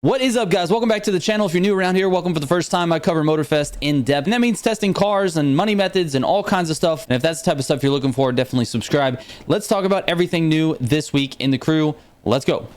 What is up, guys? Welcome back to the channel. If you're new around here, welcome for the first time. I cover Motorfest in depth, and that means testing cars and money methods and all kinds of stuff. And if that's the type of stuff you're looking for, definitely subscribe. Let's talk about everything new this week in the crew. Let's go.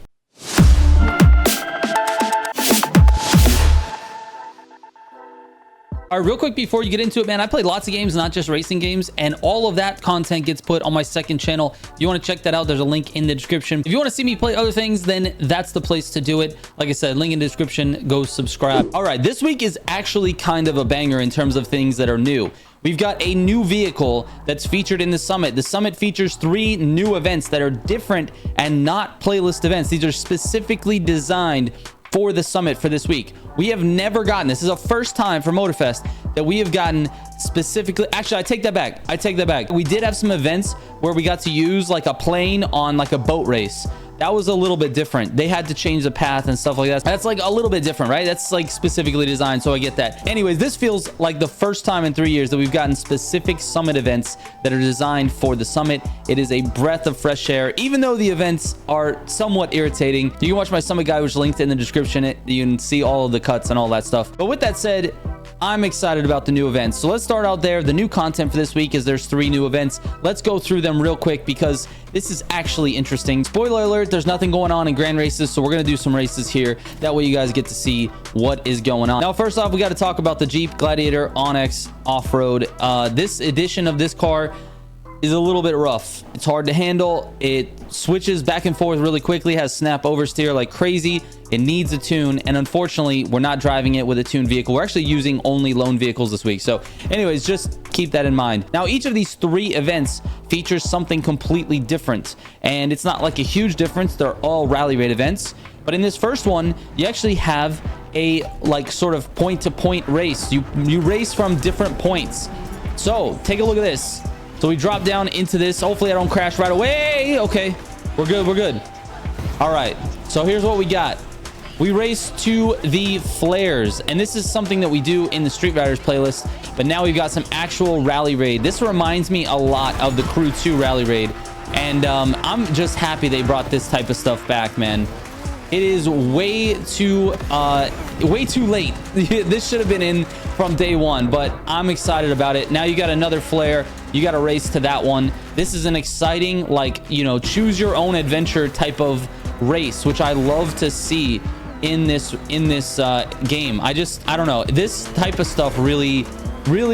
All right, real quick before you get into it, man, I play lots of games, not just racing games, and all of that content gets put on my second channel. If you want to check that out, there's a link in the description. If you want to see me play other things, then that's the place to do it. Like I said, link in the description, go subscribe. All right, this week is actually kind of a banger in terms of things that are new. We've got a new vehicle that's featured in the Summit. The Summit features 3 new events that are different and not playlist events. These are specifically designed for the Summit for this week. We have never gotten, this is a first time for Motorfest that we have gotten specifically, actually I take that back. We did have some events where we got to use like a plane on like a boat race. That was a little bit different. They had to change the path and stuff like that. That's like a little bit different, right? That's like specifically designed, so I get that. Anyways, this feels like the first time in 3 years that we've gotten specific Summit events that are designed for the Summit. It is a breath of fresh air, even though the events are somewhat irritating. You can watch my Summit guide, which is linked in the description. You can see all of the cuts and all that stuff. But with that said, I'm excited about the new events. So let's start out there. The new content for this week is there's 3 new events. Let's go through them real quick because this is actually interesting. Spoiler alert, there's nothing going on in grand races, so we're going to do some races here. That way you guys get to see what is going on. Now, first off, we got to talk about the Jeep Gladiator Onyx Off-Road. This edition of this car is a little bit rough. It's hard to handle. It switches back and forth really quickly, has snap oversteer like crazy. It needs a tune, and unfortunately we're not driving it with a tuned vehicle. We're actually using only loan vehicles this week. So anyways, just keep that in mind. Now, each of these 3 events features something completely different, and it's not like a huge difference. They're all rally raid events, but in this first one you actually have a like sort of point-to-point race. You race from different points. So take a look at this. So we drop down into this. Hopefully I don't crash right away. Okay, we're good. All right, so here's what we got. We race to the flares, and this is something that we do in the Street Riders playlist, but now we've got some actual rally raid. This reminds me a lot of the Crew 2 rally raid, and I'm just happy they brought this type of stuff back, man. It is way too late. This should have been in from day one, but I'm excited about it. Now you got another flare. You got to race to that one. This is an exciting, like, you know, choose your own adventure type of race, which I love to see in this game. I don't know, this type of stuff really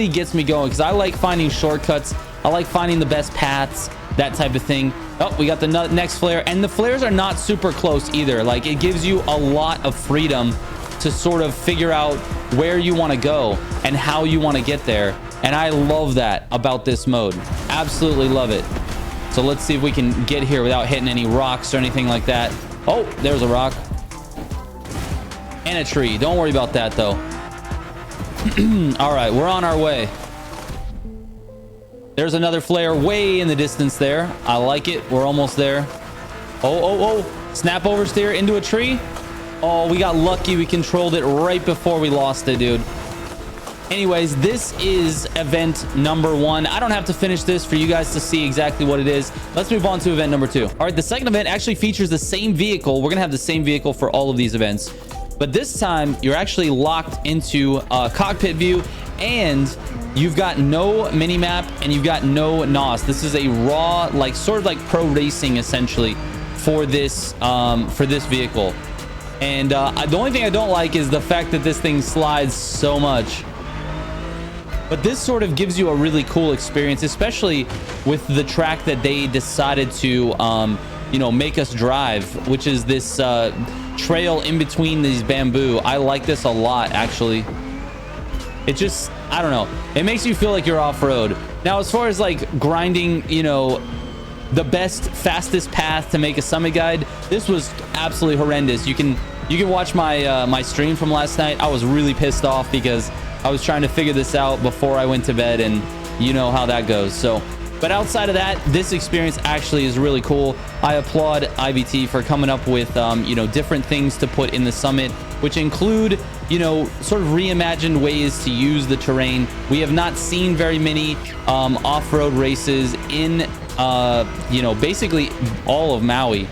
gets me going because I like finding shortcuts. I like finding the best paths, that type of thing. Oh, we got the next flare, and the flares are not super close either. Like, it gives you a lot of freedom to sort of figure out where you want to go and how you want to get there, and I love that about this mode. Absolutely love it. So let's see if we can get here without hitting any rocks or anything like that. Oh, there's a rock and a tree. Don't worry about that though. All right, we're on our way. There's another flare way in the distance there. I like it. We're almost there. Oh. Snap oversteer into a tree. Oh, we got lucky. We controlled it right before we lost it, dude. Anyways, this is event number 1. I don't have to finish this for you guys to see exactly what it is. Let's move on to event number 2. All right, the second event actually features the same vehicle. We're going to have the same vehicle for all of these events. But this time, you're actually locked into a cockpit view, and you've got no mini-map, and you've got no NOS. This is a raw, like, sort of like pro racing, essentially, for this vehicle. And the only thing I don't like is the fact that this thing slides so much. But this sort of gives you a really cool experience, especially with the track that they decided to, you know, make us drive, which is this trail in between these bamboo. I like this a lot, actually. It just, I don't know, it makes you feel like you're off-road. Now, as far as like grinding, you know, the best, fastest path to make a Summit guide, this was absolutely horrendous. You can watch my my stream from last night. I was really pissed off because I was trying to figure this out before I went to bed, and you know how that goes. So, but outside of that, this experience actually is really cool. I applaud IBT for coming up with you know, different things to put in the Summit, which include, you know, sort of reimagined ways to use the terrain. We have not seen very many off-road races in you know, basically all of Maui.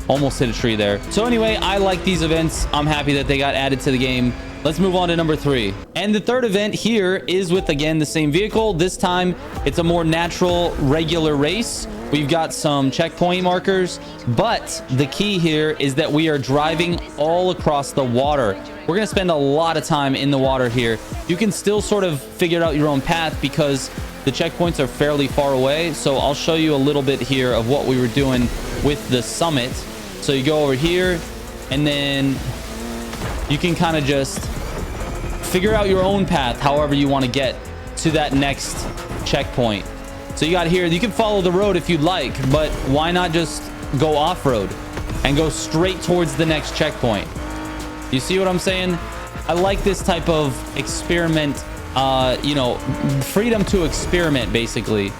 Almost hit a tree there. So anyway, I like these events. I'm happy that they got added to the game. Let's move on to number 3. And the third event here is with, again, the same vehicle. This time, it's a more natural, regular race. We've got some checkpoint markers, but the key here is that we are driving all across the water. We're going to spend a lot of time in the water here. You can still sort of figure out your own path because the checkpoints are fairly far away. So I'll show you a little bit here of what we were doing with the summit. So you go over here and then you can kind of just figure out your own path however you want to get to that next checkpoint. So you got here, you can follow the road if you'd like, but why not just go off-road and go straight towards the next checkpoint? You see what I'm saying? I like this type of experiment, you know, freedom to experiment, basically.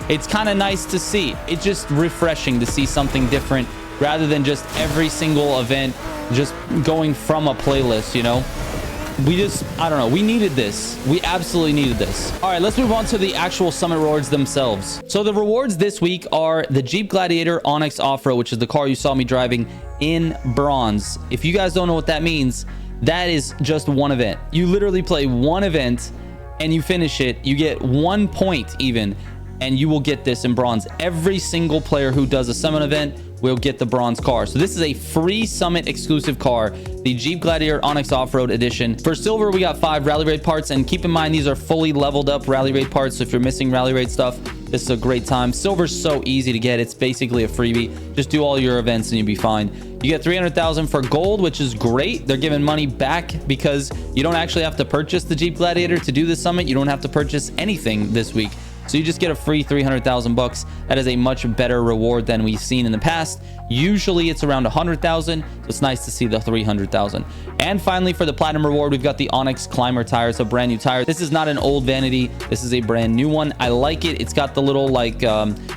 It's kind of nice to see. It's just refreshing to see something different rather than just every single event just going from a playlist, you know? I don't know, we needed this. We absolutely needed this. All right, let's move on to the actual summit rewards themselves. So the rewards this week are the Jeep Gladiator Onyx Off-Road, which is the car you saw me driving in bronze. If you guys don't know what that means, that is just one event. You literally play one event and you finish it. You get 1 point even, and you will get this in bronze. Every single player who does a summit event will get the bronze car. So this is a free summit exclusive car, the Jeep Gladiator Onyx Off-Road Edition. For silver, we got 5 rally raid parts, and keep in mind these are fully leveled up rally raid parts. So if you're missing rally raid stuff, this is a great time. Silver's so easy to get. It's basically a freebie. Just do all your events and you'll be fine. You get 300,000 for gold, which is great. They're giving money back because you don't actually have to purchase the Jeep Gladiator to do the summit. You don't have to purchase anything this week. So you just get a free 300,000 bucks. That is a much better reward than we've seen in the past. Usually it's around 100,000. So it's nice to see the 300,000. And finally, for the platinum reward, we've got the Onyx Climber tire. It's a brand new tire. This is not an old vanity. This is a brand new one. I like it. It's got the little like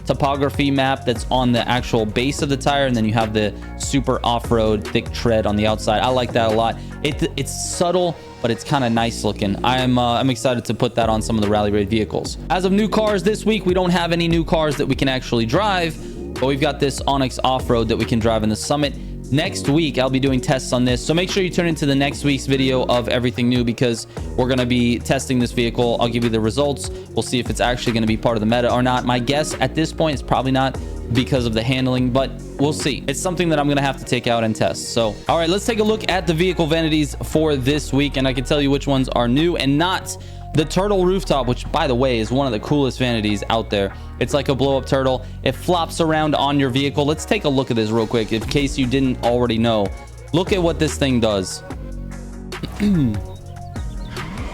topography map that's on the actual base of the tire. And then you have the super off-road thick tread on the outside. I like that a lot. It's subtle, but it's kind of nice looking. I'm excited to put that on some of the rally raid vehicles. As of new cars this week, we don't have any new cars that we can actually drive, but we've got this Onyx Off-Road that we can drive in the summit. Next week, I'll be doing tests on this. So make sure you tune into the next week's video of everything new because we're going to be testing this vehicle. I'll give you the results. We'll see if it's actually going to be part of the meta or not. My guess at this point is probably not because of the handling, but we'll see. It's something that I'm going to have to take out and test. So, all right, let's take a look at the vehicle vanities for this week. And I can tell you which ones are new and not. The turtle rooftop, which by the way is one of the coolest vanities out there. It's like a blow up turtle. It flops around on your vehicle. Let's take a look at this real quick in case you didn't already know. Look at what this thing does.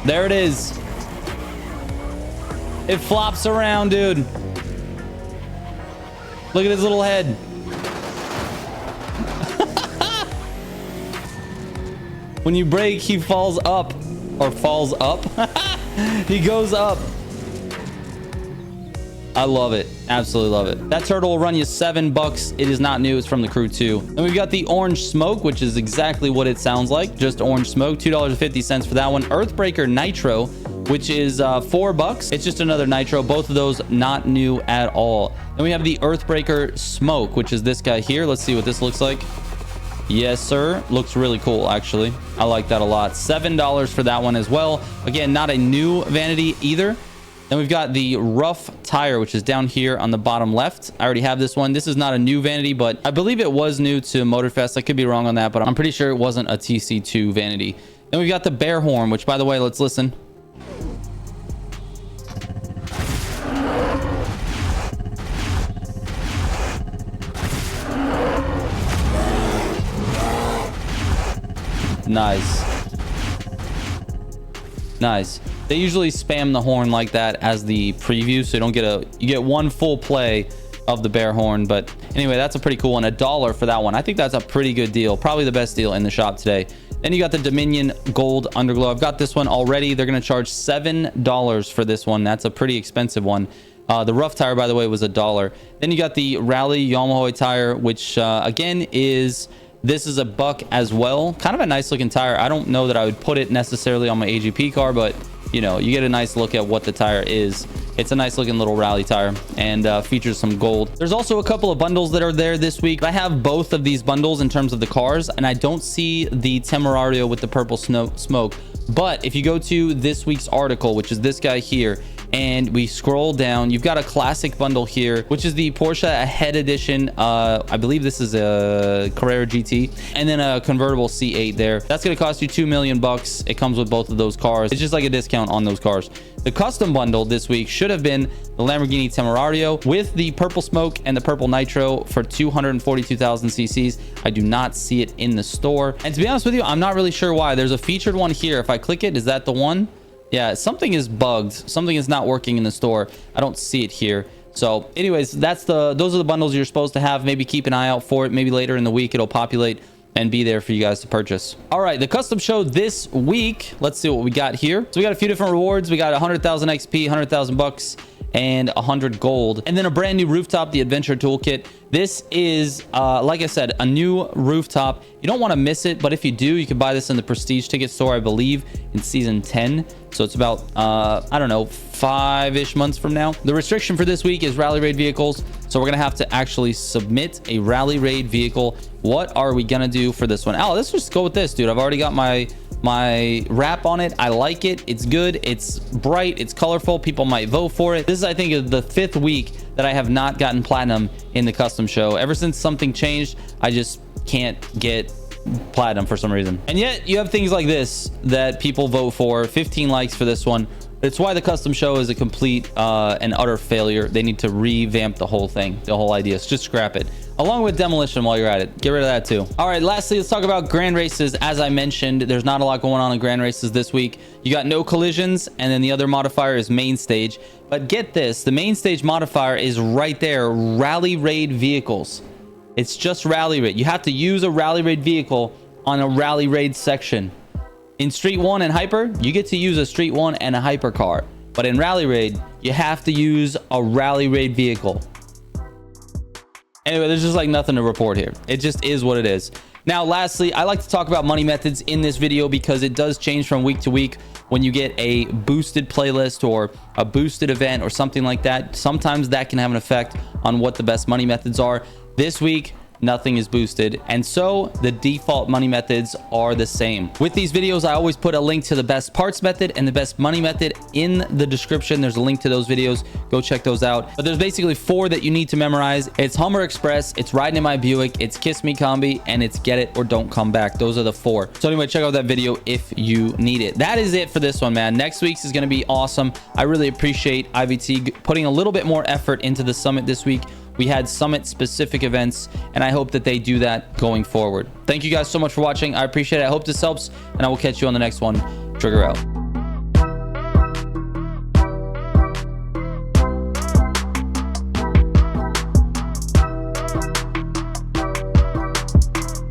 There it is. It flops around, dude. Look at his little head. When you brake, he falls up. Or falls up. He goes up. I love it. Absolutely love it. That turtle will run you $7. It is not new. It's from the Crew 2. And we've got the orange smoke, which is exactly what it sounds like. Just orange smoke. $2.50 for that one. Earthbreaker Nitro, which is $4. It's just another Nitro. Both of those not new at all. Then we have the Earthbreaker Smoke, which is this guy here. Let's see what this looks like. Yes, sir. Looks really cool, actually. I like that a lot. $7 for that one as well. Again, not a new vanity either. Then we've got the rough tire, which is down here on the bottom left. I already have this one. This is not a new vanity, but I believe it was new to Motorfest. I could be wrong on that, but I'm pretty sure it wasn't a TC2 vanity. Then we've got the bear horn, which, by the way, let's listen. Nice. They usually spam the horn like that as the preview, so you get one full play of the bear horn. But anyway, that's a pretty cool one. $1 for that one. I think that's a pretty good deal, probably the best deal in the shop today. Then you got the Dominion Gold Underglow. I've got this one already. They're going to charge $7 for this one. That's a pretty expensive one. The rough tire, by the way, was $1. Then you got the Rally Yamaha tire, which again is this is $1 as well. Kind of a nice looking tire. I don't know that I would put it necessarily on my AGP car, but you know, you get a nice look at what the tire is. It's a nice looking little rally tire and features some gold. There's also a couple of bundles that are there this week. I have both of these bundles in terms of the cars, and I don't see the Temerario with the purple smoke. But if you go to this week's article, which is this guy here, and we scroll down, you've got a classic bundle here, which is the Porsche Ahead Edition. I believe this is a Carrera GT, and then a convertible C8 there. That's going to cost you $2 million bucks. It comes with both of those cars. It's just like a discount on those cars. The custom bundle this week should have been the Lamborghini Temerario with the purple smoke and the purple nitro for 242,000 cc's. I do not see it in the store, and to be honest with you, I'm not really sure why. There's a featured one here. If I click it, is that the one? Yeah, something is bugged. Something is not working in the store. I don't see it here. So anyways, those are the bundles you're supposed to have. Maybe keep an eye out for it. Maybe later in the week it'll populate and be there for you guys to purchase. All right, the custom show this week. Let's see what we got here. So we got a few different rewards. We got 100,000 XP, 100,000 bucks, and 100 gold, and then a brand new rooftop, the adventure toolkit. This is like I said, a new rooftop. You don't want to miss it, but if you do, you can buy this in the prestige ticket store, I believe in season 10. So it's about I don't know, 5-ish months from now. The restriction for this week is rally raid vehicles, so we're gonna have to actually submit a rally raid vehicle. What are we gonna do for this one? Let's just go with this, dude. I've already got my wrap on it. I like it. It's good. It's bright. It's colorful. People might vote for it. This is, I think, the 5th week that I have not gotten platinum in the custom show. Ever since something changed, I just can't get platinum for some reason. And yet you have things like this that people vote for. 15 likes for this one. It's why the custom show is a complete and utter failure. They need to revamp the whole thing, the whole idea. So just scrap it, along with demolition while you're at it. Get rid of that too. All right, lastly, let's talk about grand races. As I mentioned, there's not a lot going on in grand races this week. You got no collisions, and then the other modifier is main stage. But get this, the main stage modifier is right there, rally raid vehicles. It's just rally raid. You have to use a rally raid vehicle on a rally raid section. In Street 1 and Hyper, you get to use a Street 1 and a Hyper car. But in Rally Raid, you have to use a Rally Raid vehicle. Anyway, there's just like nothing to report here. It just is what it is. Now, lastly, I like to talk about money methods in this video because it does change from week to week when you get a boosted playlist or a boosted event or something like that. Sometimes that can have an effect on what the best money methods are. This week, nothing is boosted, and so the default money methods are the same. With these videos, I always put a link to the best parts method and the best money method in the description. There's a link to those videos. Go check those out. But there's basically 4 that you need to memorize. It's Hummer Express, it's Riding in My Buick, it's Kiss Me Combi, and it's Get It or Don't Come Back. Those are the 4. So anyway, check out that video if you need it. That is it for this one, man. Next week's is going to be awesome. I really appreciate IVT putting a little bit more effort into the summit this week. We had summit specific events, and I hope that they do that going forward. Thank you guys so much for watching. I appreciate it. I hope this helps, and I will catch you on the next one. Trigger out.